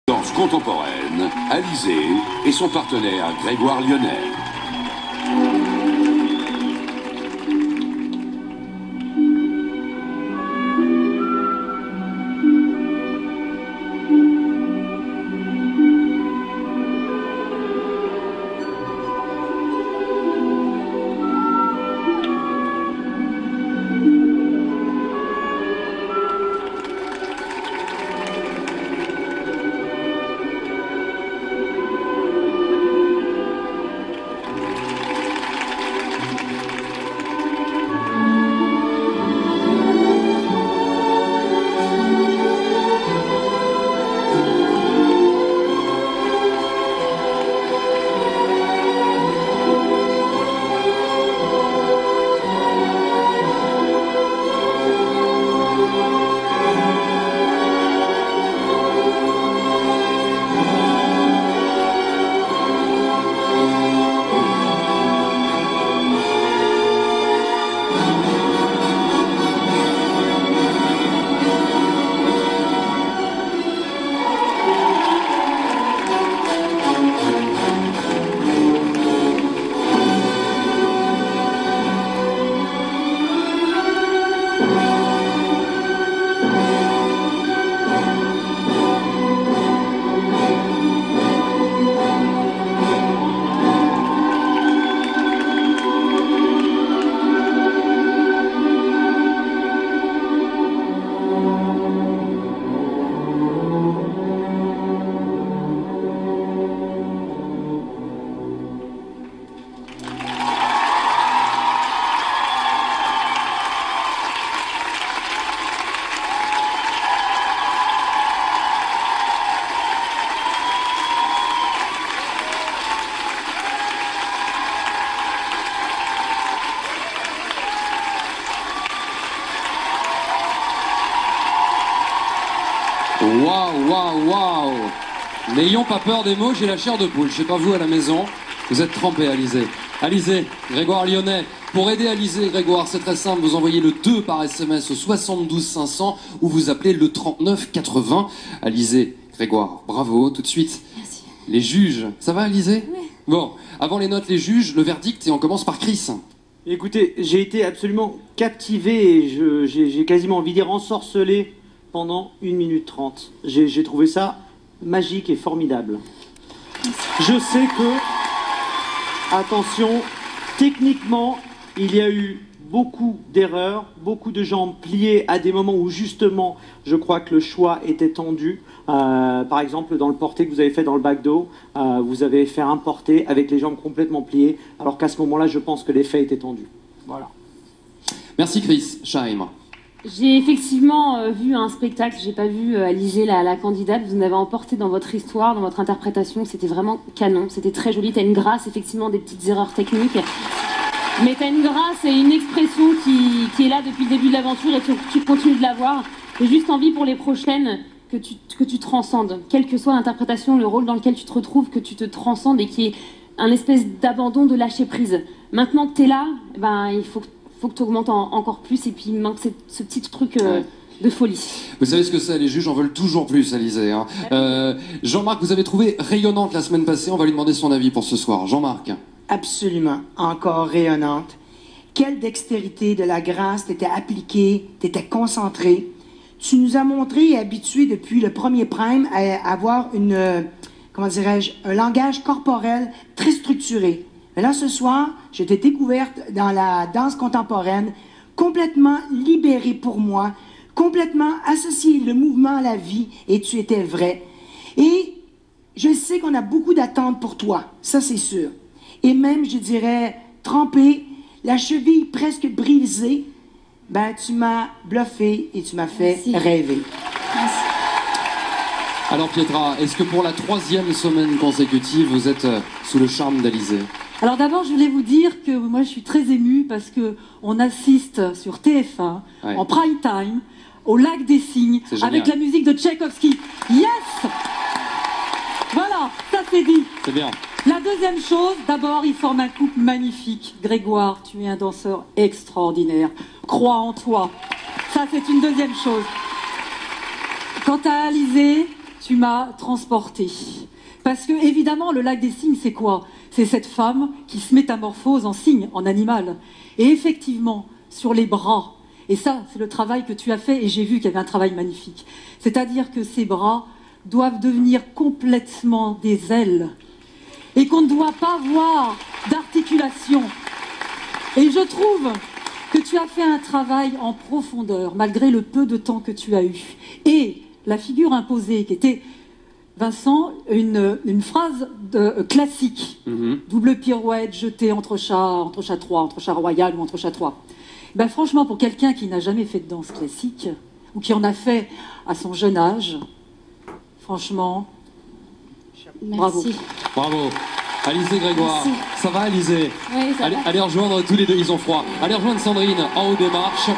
Danse contemporaine, Alizé et son partenaire Grégoire Lyonnais. Waouh, waouh, waouh! N'ayons pas peur des mots, j'ai la chair de poule. Je sais pas vous à la maison, vous êtes trempés, Alizé. Alizé, Grégoire Lyonnais. Pour aider Alizé et Grégoire, c'est très simple, vous envoyez le 2 par SMS au 72 500 ou vous appelez le 39 80. Alizé, Grégoire, bravo, tout de suite. Merci. Les juges, ça va Alizé? Oui. Bon, avant les notes, les juges, le verdict et on commence par Chris. Écoutez, j'ai été absolument captivé et j'ai quasiment envie de dire ensorcelé pendant 1 minute 30. J'ai trouvé ça magique et formidable. Je sais que, attention, techniquement, il y a eu beaucoup d'erreurs, beaucoup de jambes pliées à des moments où justement, je crois que le choix était tendu. Par exemple, dans le porté que vous avez fait dans le backdoor, vous avez fait un porté avec les jambes complètement pliées, alors qu'à ce moment-là, je pense que l'effet était tendu. Voilà. Merci Chris. Shaim. J'ai effectivement vu un spectacle, j'ai pas vu Alizé la candidate, vous en avez emporté dans votre histoire, dans votre interprétation, c'était vraiment canon, c'était très joli, t'as une grâce, effectivement des petites erreurs techniques, mais t'as une grâce et une expression qui est là depuis le début de l'aventure et tu continues de l'avoir. J'ai juste envie pour les prochaines que tu transcendes, quelle que soit l'interprétation, le rôle dans lequel tu te retrouves, que tu te transcendes et qu'il y ait un espèce d'abandon, de lâcher prise. Maintenant que t'es là, ben, il faut que tu augmentes encore plus et puis il manque ce petit truc de folie. Vous savez ce que c'est, les juges en veulent toujours plus, Alizé. Hein. Jean-Marc, vous avez trouvé rayonnante la semaine passée, on va lui demander son avis pour ce soir. Jean-Marc. Absolument, encore rayonnante. Quelle dextérité, de la grâce, t'étais appliquée, t'étais concentrée. Tu nous as montré et habitué depuis le premier prime à avoir comment dirais-je, un langage corporel très structuré. Mais là, ce soir, je t'ai découverte dans la danse contemporaine, complètement libérée pour moi, complètement associée le mouvement à la vie, et tu étais vrai. Et je sais qu'on a beaucoup d'attentes pour toi, ça c'est sûr. Et même, je dirais, trempée, la cheville presque brisée, ben tu m'as bluffé et tu m'as fait rêver. Merci. Alors Pietra, est-ce que pour la 3e semaine consécutive, vous êtes sous le charme d'Alizé? Alors d'abord, je voulais vous dire que moi je suis très émue parce que on assiste sur TF1 en prime time au Lac des Cygnes avec la musique de Tchaïkovski. Yes! Voilà, ça c'est dit. C'est bien. La deuxième chose, d'abord, il forme un couple magnifique. Grégoire, tu es un danseur extraordinaire. Crois en toi. Ça, c'est une deuxième chose. Quant à Alizé, tu m'as transportée. Parce que, évidemment, le lac des cygnes, c'est quoi? C'est cette femme qui se métamorphose en cygne, en animal. Et effectivement, sur les bras, et ça, c'est le travail que tu as fait, et j'ai vu qu'il y avait un travail magnifique. C'est-à-dire que ces bras doivent devenir complètement des ailes, et qu'on ne doit pas voir d'articulation. Et je trouve que tu as fait un travail en profondeur, malgré le peu de temps que tu as eu. Et la figure imposée, qui était, Vincent, une phrase classique, double pirouette, jetée entre chat 3, entre chat royal ou entre chat 3. Ben, franchement, pour quelqu'un qui n'a jamais fait de danse classique, ou qui en a fait à son jeune âge, franchement, bravo. Bravo. Alizé Grégoire, ça va Alizé? Oui, ça va. Allez rejoindre tous les deux, ils ont froid. Allez rejoindre Sandrine en haut des marches.